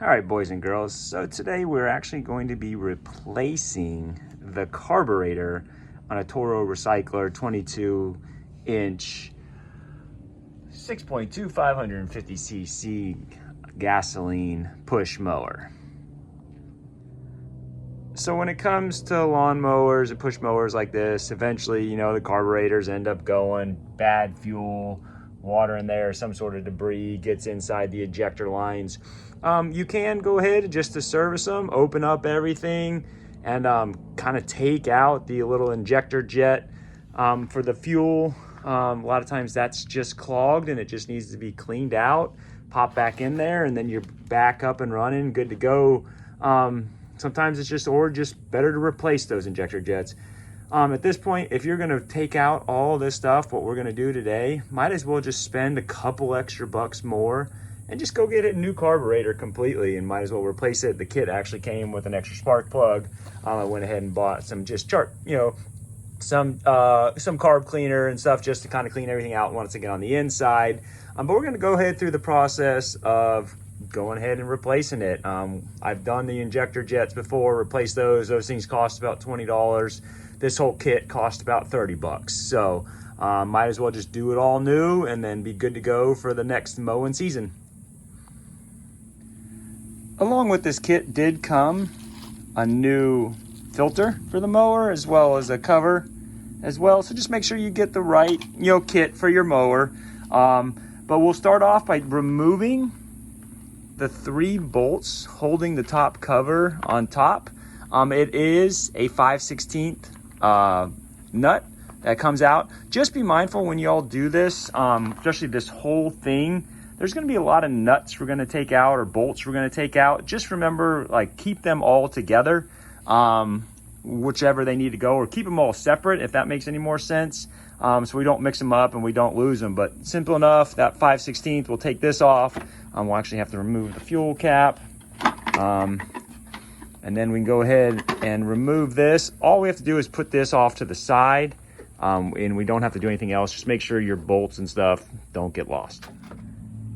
All right, boys and girls, so today we're actually going to be replacing the carburetor on a TORO recycler 22-inch 6.2 550cc gasoline push mower. So when it comes to lawn mowers and push mowers like this, eventually, you know, the carburetors end up going, bad fuel, water in there, some sort of debris gets inside the ejector lines. You can go ahead just to service them, open up everything, and kind of take out the little injector jet for the fuel. A lot of times that's just clogged and it just needs to be cleaned out, pop back in there, and then you're back up and running, good to go. Sometimes it's just better to replace those injector jets. At this point, if you're gonna take out all this stuff, what we're gonna do today, might as well just spend a couple extra bucks more and just go get a new carburetor completely, and might as well replace it. The kit actually came with an extra spark plug. I went ahead and bought some some carb cleaner and stuff just to kind of clean everything out once again on the inside. But we're gonna go ahead through the process of going ahead and replacing it. I've done the injector jets before, replaced those. Those things cost about $20. This whole kit cost about 30 bucks. So might as well just do it all new and then be good to go for the next mowing season. Along with this kit did come a new filter for the mower, as well as a cover as well. So just make sure you get the right, kit for your mower. But we'll start off by removing the 3 bolts holding the top cover on top. It is a 5/16 nut that comes out. Just be mindful when y'all do this, especially this whole thing, there's gonna be a lot of nuts we're gonna take out or bolts we're gonna take out. Just remember, keep them all together, whichever they need to go, or keep them all separate if that makes any more sense, so we don't mix them up and we don't lose them. But simple enough, that 5/16, we'll take this off. We'll actually have to remove the fuel cap, and then we can go ahead and remove this. All we have to do is put this off to the side, and we don't have to do anything else. Just make sure your bolts and stuff don't get lost.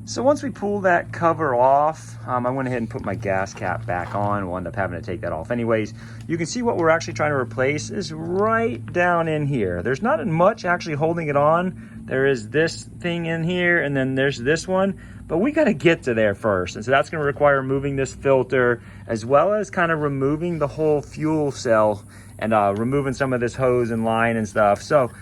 So once we pull that cover off, I went ahead and put my gas cap back on. We'll end up having to take that off anyways. You can see what we're actually trying to replace is right down in here. There's not much actually holding it on. There is this thing in here, and then there's this one, but we got to get to there first. And so that's going to require removing this filter, as well as kind of removing the whole fuel cell and removing some of this hose and line and stuff. So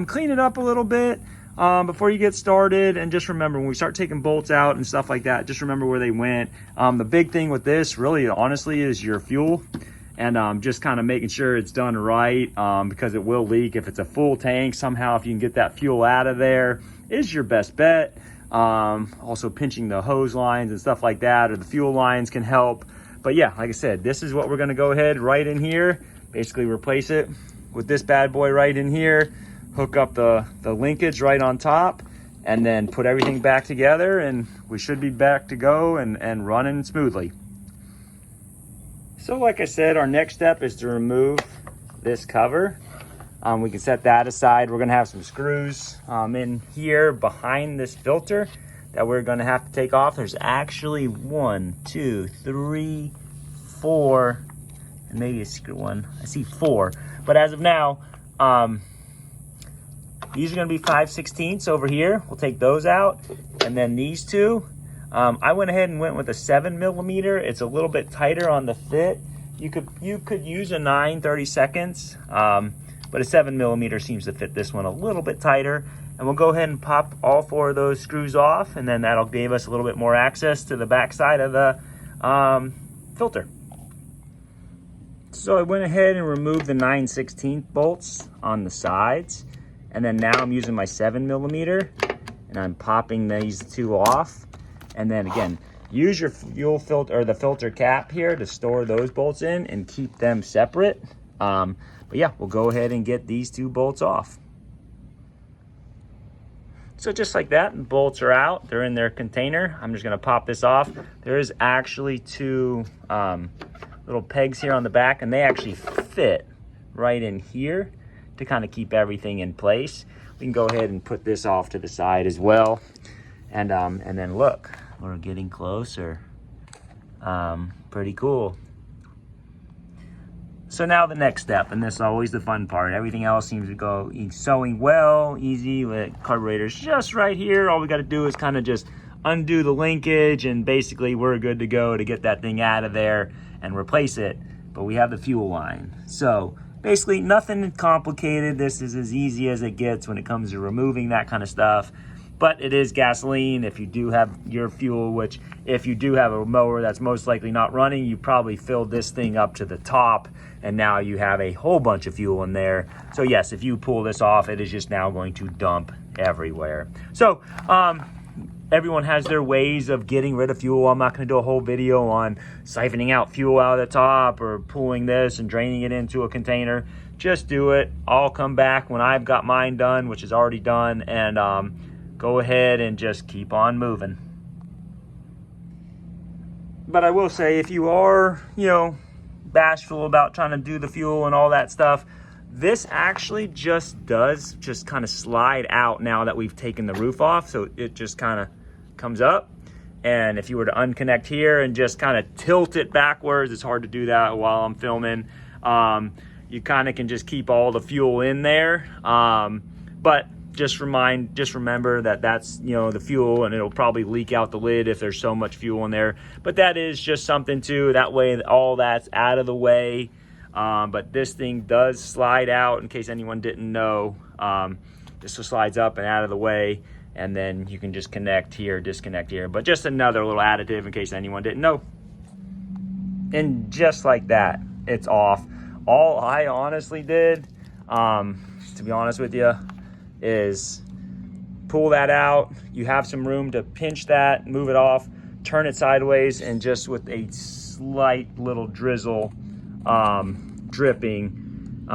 clean it up a little bit before you get started. And just remember, when we start taking bolts out and stuff like that, just remember where they went. The big thing with this really honestly is your fuel, and just kind of making sure it's done right, because it will leak. If it's a full tank, somehow if you can get that fuel out of there is your best bet. Also pinching the hose lines and stuff like that, or the fuel lines, can help. But yeah, like I said, this is what we're going to go ahead right in here, basically replace it with this bad boy right in here, hook up the linkage right on top, and then put everything back together, and we should be back to go and running smoothly. So like I said, our next step is to remove this cover. We can set that aside. We're gonna have some screws in here behind this filter that we're gonna have to take off. There's actually 1, 2, 3, 4, and maybe a screw one. I see 4, but as of now, these are gonna be 5/16 over here. We'll take those out, and then these two. I went ahead and went with a 7mm. It's a little bit tighter on the fit. You could use a 9/32, but a 7mm seems to fit this one a little bit tighter. And we'll go ahead and pop all 4 of those screws off, and then that'll give us a little bit more access to the back side of the filter. So I went ahead and removed the 9/16 bolts on the sides, and then now I'm using my 7mm, and I'm popping these 2 off. And then again, use your fuel filter or the filter cap here to store those bolts in and keep them separate. But yeah, we'll go ahead and get these 2 bolts off. So just like that, the bolts are out. They're in their container. I'm just gonna pop this off. There is actually 2 little pegs here on the back, and they actually fit right in here to kind of keep everything in place. We can go ahead and put this off to the side as well. And then look, we're getting closer. Pretty cool. So now the next step, and this is always the fun part. Everything else seems to go sewing well, easy. The carburetor's just right here. All we got to do is kind of just undo the linkage, and basically we're good to go to get that thing out of there and replace it. But we have the fuel line. So basically nothing complicated. This is as easy as it gets when it comes to removing that kind of stuff. But it is gasoline. If you do have your fuel, which if you do have a mower that's most likely not running, you probably filled this thing up to the top, and now you have a whole bunch of fuel in there. So yes, if you pull this off, it is just now going to dump everywhere. So everyone has their ways of getting rid of fuel. I'm not going to do a whole video on siphoning out fuel out of the top or pulling this and draining it into a container. Just do it. I'll come back when I've got mine done, which is already done, and go ahead and just keep on moving. But I will say, if you are, bashful about trying to do the fuel and all that stuff, this actually does kind of slide out now that we've taken the roof off. So it just kind of comes up. And if you were to unconnect here and just kind of tilt it backwards, it's hard to do that while I'm filming. You kind of can just keep all the fuel in there. But just remember that that's, the fuel, and it'll probably leak out the lid if there's so much fuel in there. But that is just something too. That way all that's out of the way. But this thing does slide out, in case anyone didn't know. This just slides up and out of the way, and then you can just connect here, disconnect here. But just another little additive in case anyone didn't know. And just like that, it's off. All I honestly did, to be honest with you, is pull that out. You have some room to pinch that, move it off, turn it sideways, and just with a slight little drizzle, dripping,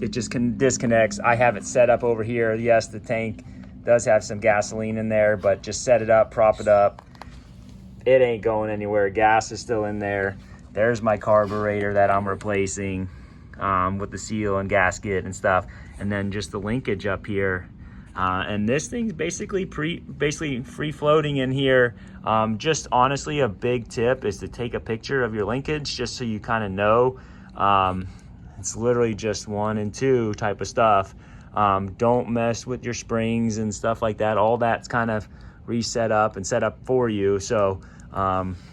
it just disconnects. I have it set up over here. Yes, the tank does have some gasoline in there, but just set it up, prop it up. It ain't going anywhere. Gas is still in there. There's my carburetor that I'm replacing, with the seal and gasket and stuff, and then just the linkage up here. And this thing's basically free floating in here. Just honestly, a big tip is to take a picture of your linkage, just so you kind of know. It's literally just 1 and 2 type of stuff. Don't mess with your springs and stuff like that. All that's kind of reset up and set up for you. So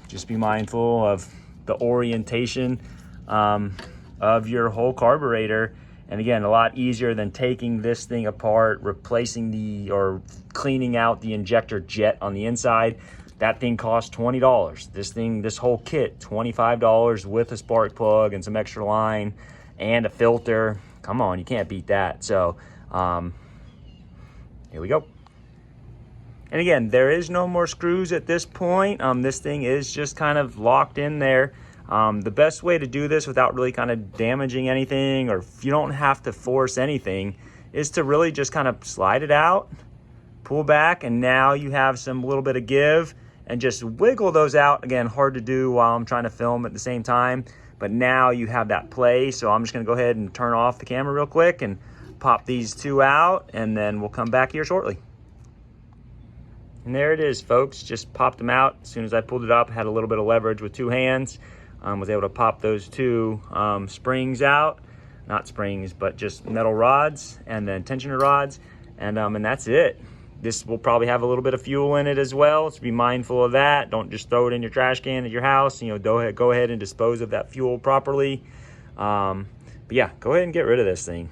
just be mindful of the orientation of your whole carburetor. And again, a lot easier than taking this thing apart, replacing or cleaning out the injector jet on the inside. That thing costs $20. This whole kit, $25 with a spark plug and some extra line and a filter. Come on, you can't beat that. So here we go. And again, there is no more screws at this point. This thing is just kind of locked in there. The best way to do this without really kind of damaging anything, or if you don't have to force anything, is to really just kind of slide it out, pull back, and now you have some little bit of give, and just wiggle those out. Again, hard to do while I'm trying to film at the same time, but now you have that play. So I'm just gonna go ahead and turn off the camera real quick and pop these 2 out, and then we'll come back here shortly. And there it is, folks. Just popped them out. As soon as I pulled it up, had a little bit of leverage with 2 hands. Was able to pop those 2 springs out. Not springs, but just metal rods, and then tensioner rods. And that's it. This will probably have a little bit of fuel in it as well, so be mindful of that. Don't just throw it in your trash can at your house. Go ahead and dispose of that fuel properly. But yeah, go ahead and get rid of this thing.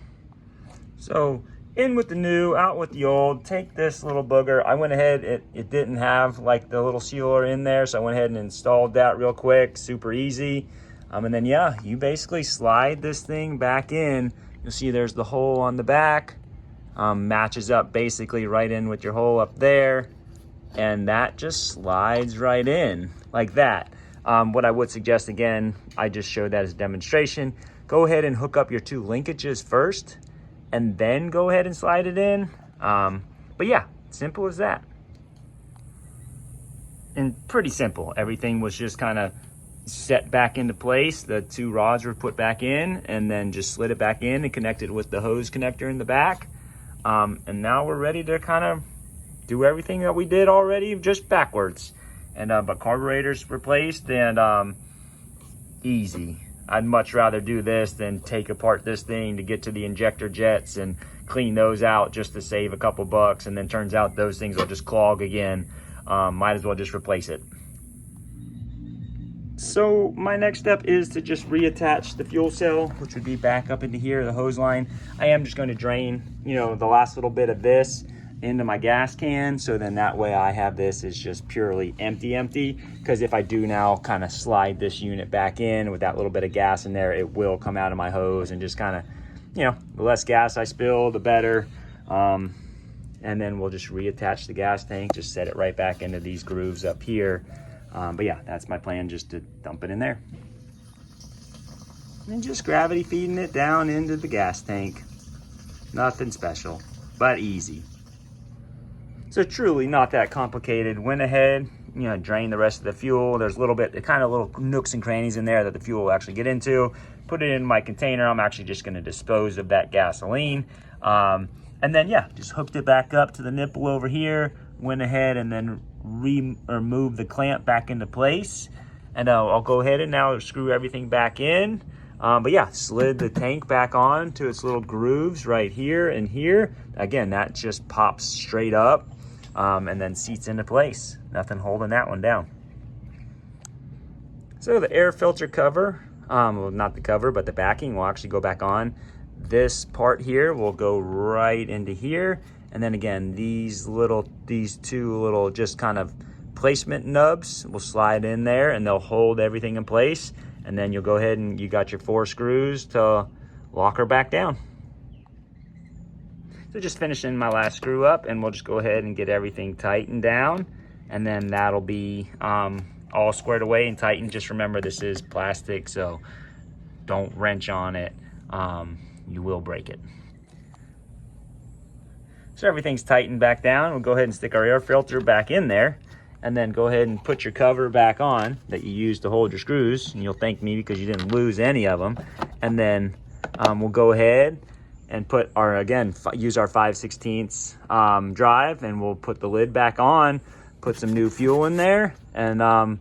So in with the new, out with the old. Take this little booger. I went ahead, it didn't have like the little sealer in there, so I went ahead and installed that real quick, super easy. And then yeah, you basically slide this thing back in. You'll see there's the hole on the back, matches up basically right in with your hole up there, and that just slides right in like that. What I would suggest, again, I just showed that as a demonstration. Go ahead and hook up your 2 linkages first, and then go ahead and slide it in. But yeah, simple as that. And pretty simple. Everything was just kind of set back into place. The 2 rods were put back in, and then just slid it back in and connected with the hose connector in the back. And now we're ready to kind of do everything that we did already, just backwards. And but carburetors replaced, and easy. I'd much rather do this than take apart this thing to get to the injector jets and clean those out just to save a couple bucks, and then turns out those things will just clog again. Might as well just replace it. So my next step is to just reattach the fuel cell, which would be back up into here, the hose line. I am just going to drain, you know, the last little bit of this into my gas can, so then that way I have this is just purely empty, because if I do now kind of slide this unit back in with that little bit of gas in there, it will come out of my hose, and just kind of, you know, the less gas I spill, the better. And then we'll just reattach the gas tank, just set it right back into these grooves up here. But yeah, that's my plan, just to dump it in there. And just gravity feeding it down into the gas tank. Nothing special, but easy. So truly not that complicated. Went ahead, you know, drain the rest of the fuel. There's a little bit, kind of little nooks and crannies in there that the fuel will actually get into. Put it in my container. I'm actually just going to dispose of that gasoline. And then, yeah, just hooked it back up to the nipple over here. Went ahead and then remove the clamp back into place. And I'll go ahead and now screw everything back in. But yeah, slid the tank back on to its little grooves right here and here. Again, that just pops straight up and then seats into place. Nothing holding that one down. So the air filter cover, well, not the cover, but the backing will actually go back on. This part here will go right into here. And then again, these two little just kind of placement nubs will slide in there, and they'll hold everything in place. And then you'll go ahead and you got your 4 screws to lock her back down. So just finishing my last screw up, and we'll just go ahead and get everything tightened down. And then that'll be all squared away and tightened. Just remember, this is plastic, so don't wrench on it. You will break it. So everything's tightened back down. We'll go ahead and stick our air filter back in there, and then go ahead and put your cover back on that you used to hold your screws, and you'll thank me because you didn't lose any of them. And then we'll go ahead and put our, again, use our 5/16 drive, and we'll put the lid back on, put some new fuel in there, and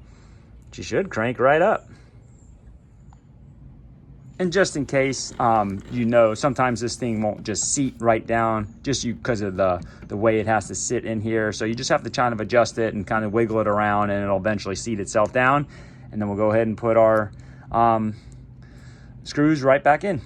she should crank right up. And just in case, you know, sometimes this thing won't just seat right down just because of the way it has to sit in here. So you just have to kind of adjust it and kind of wiggle it around, and it'll eventually seat itself down. And then we'll go ahead and put our screws right back in.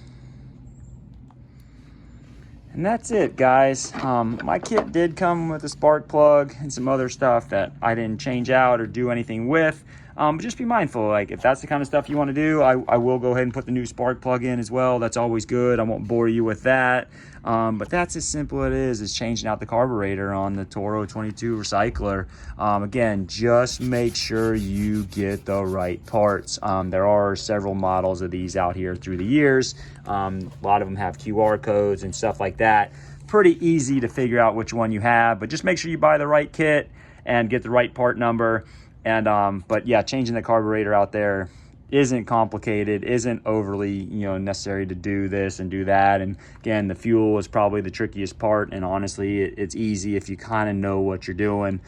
And that's it, guys. My kit did come with a spark plug and some other stuff that I didn't change out or do anything with. But just be mindful, like if that's the kind of stuff you want to do, I will go ahead and put the new spark plug in as well. That's always good. I won't bore you with that. But that's as simple as changing out the carburetor on the TORO 22 recycler. Again, just make sure you get the right parts. There are several models of these out here through the years. A lot of them have QR codes and stuff like that. Pretty easy to figure out which one you have, but just make sure you buy the right kit and get the right part number. And but yeah, changing the carburetor out there isn't complicated, isn't overly, necessary to do this and do that. And again, the fuel is probably the trickiest part, and honestly, it's easy if you kind of know what you're doing,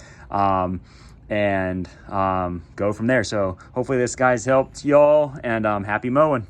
and go from there. So hopefully this guy's helped y'all, and happy mowing.